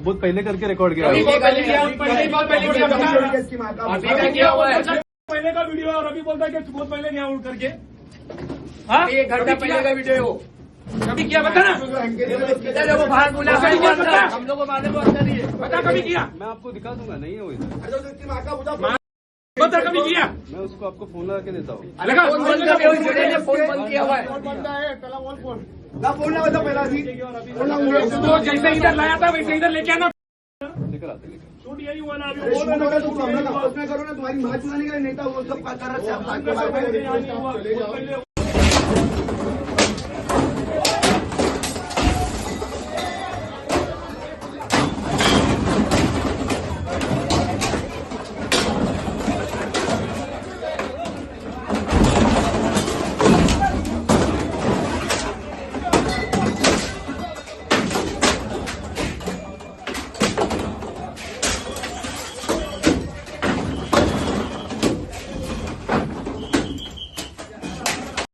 बहुत पहले करके रिकॉर्ड किया। पहले का वीडियो और अभी बोलता है कि बहुत पहले गया उठ करके। एक घंटा पहले का वीडियो कभी किया बता ना। वो बाहर बोला हम लोग को मालूम अंदर ही है। बता कभी किया। मैं आपको दिखा दूंगा, नहीं है वो इधर। बता कभी किया। मैं उसको आपको फोन लगा के देता हूँ। फोन बंद किया हुआ है। तो जैसे इधर लाया था वैसे इधर लेके आना। लेकर आते लेकर। शूट यही हुआ ना अभी। करो ना, तुम्हारी माँ चुनाने के लिए नेता वो सब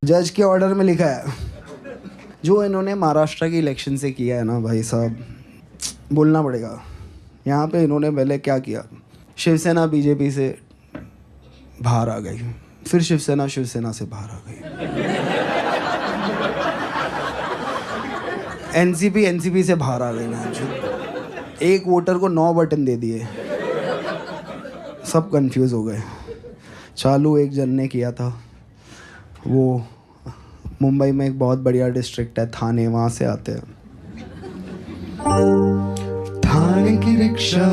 जज के ऑर्डर में लिखा है जो इन्होंने महाराष्ट्र की इलेक्शन से किया है ना भाई साहब, बोलना पड़ेगा। यहाँ पे इन्होंने पहले क्या किया, शिवसेना बीजेपी से बाहर आ गई, फिर शिवसेना से बाहर आ गई, एनसीपी से बाहर आ गई ना। एक वोटर को 9 बटन दे दिए, सब कंफ्यूज हो गए। चालू एक जन ने किया था, वो मुंबई में एक बहुत बढ़िया डिस्ट्रिक्ट है थाने, वहाँ से आते हैं। थाने की रिक्शा,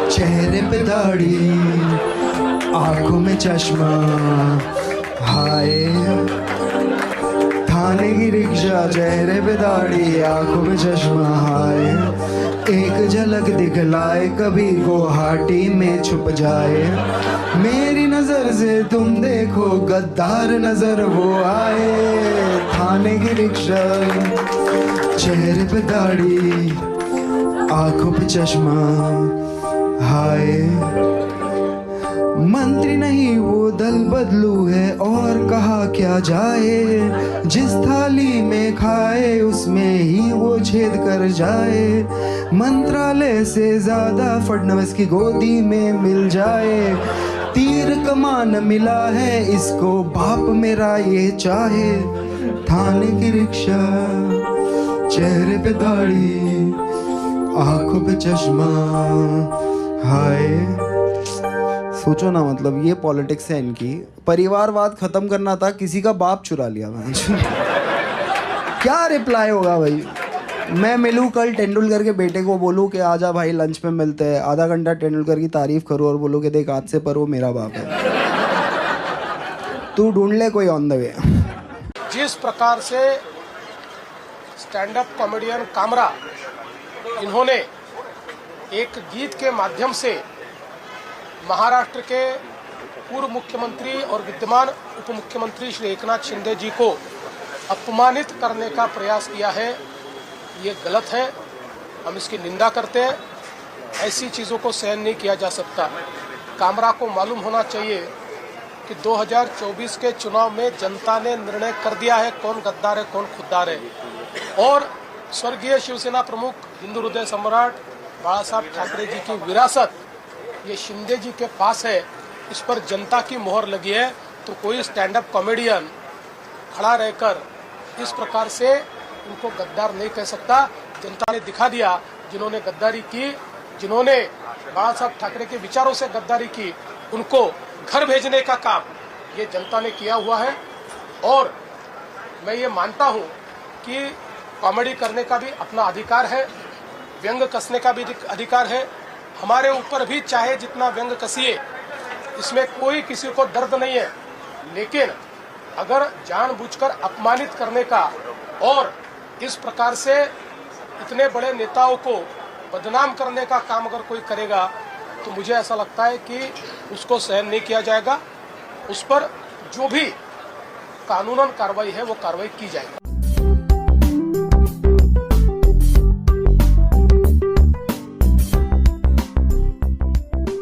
चेहरे पे दाढ़ी, आंखों में चश्मा, हाय। थाने की रिक्शा, चेहरे पे दाढ़ी, आंखों में चश्मा, हाय। एक झलक दिखलाए कभी गुवाहाटी में छुप जाए। मेरी नजर से तुम देखो गद्दार नजर वो आए। थाने की रिक्शा, चेहरे पे दाढ़ी, आंखों पे चश्मा, हाय। मंत्री नहीं वो दल बदलू है और कहा क्या जाए। जिस थाली में खाए उसमें ही वो छेद कर जाए। मंत्रालय से ज्यादा फडणवीस की गोदी में मिल जाए। तीर कमान मिला है इसको बाप मेरा ये चाहे। थाने की रिक्शा, चेहरे पे दाढ़ी, आंखों पे चश्मा, हाय। सोचो ना, मतलब ये पॉलिटिक्स है इनकी। परिवारवाद खत्म करना था, किसी का बाप चुरा लिया मैं। क्या रिप्लाई होगा भाई? मैं मिलूँ कल तेंदुलकर के बेटे को, बोलूँ कि आजा भाई लंच पे मिलते हैं, आधा घंटा तेंदुलकर की तारीफ करूँ और बोलूँ कि देख आज से पर वो मेरा बाप है, तू ढूंढ ले कोई ऑन द वे। जिस प्रकार से स्टैंड अप कॉमेडियन कामरा इन्होंने एक गीत के माध्यम से महाराष्ट्र के पूर्व मुख्यमंत्री और विद्यमान उप मुख्यमंत्री श्री एकनाथ शिंदे जी को अपमानित करने का प्रयास किया है, ये गलत है। हम इसकी निंदा करते हैं। ऐसी चीज़ों को सहन नहीं किया जा सकता। कामरा को मालूम होना चाहिए कि 2024 के चुनाव में जनता ने निर्णय कर दिया है कौन गद्दार है कौन खुद्दार है। और स्वर्गीय शिवसेना प्रमुख, हिंदू हृदय सम्राट बाला साहब ठाकरे जी की विरासत ये शिंदे जी के पास है, इस पर जनता की मोहर लगी है। तो कोई स्टैंड अप कॉमेडियन खड़ा रहकर इस प्रकार से उनको गद्दार नहीं कह सकता। जनता ने दिखा दिया, जिन्होंने गद्दारी की, जिन्होंने बाला साहब ठाकरे के विचारों से गद्दारी की, उनको घर भेजने का काम ये जनता ने किया हुआ है। और मैं ये मानता हूँ कि कॉमेडी करने का भी अपना अधिकार है, व्यंग कसने का भी अधिकार है। हमारे ऊपर भी चाहे जितना व्यंग कसिए, इसमें कोई किसी को दर्द नहीं है। लेकिन अगर जानबूझकर अपमानित करने का और इस प्रकार से इतने बड़े नेताओं को बदनाम करने का काम अगर कोई करेगा तो मुझे ऐसा लगता है कि उसको सहन नहीं किया जाएगा। उस पर जो भी कानूनन कार्रवाई है वो कार्रवाई की जाएगी।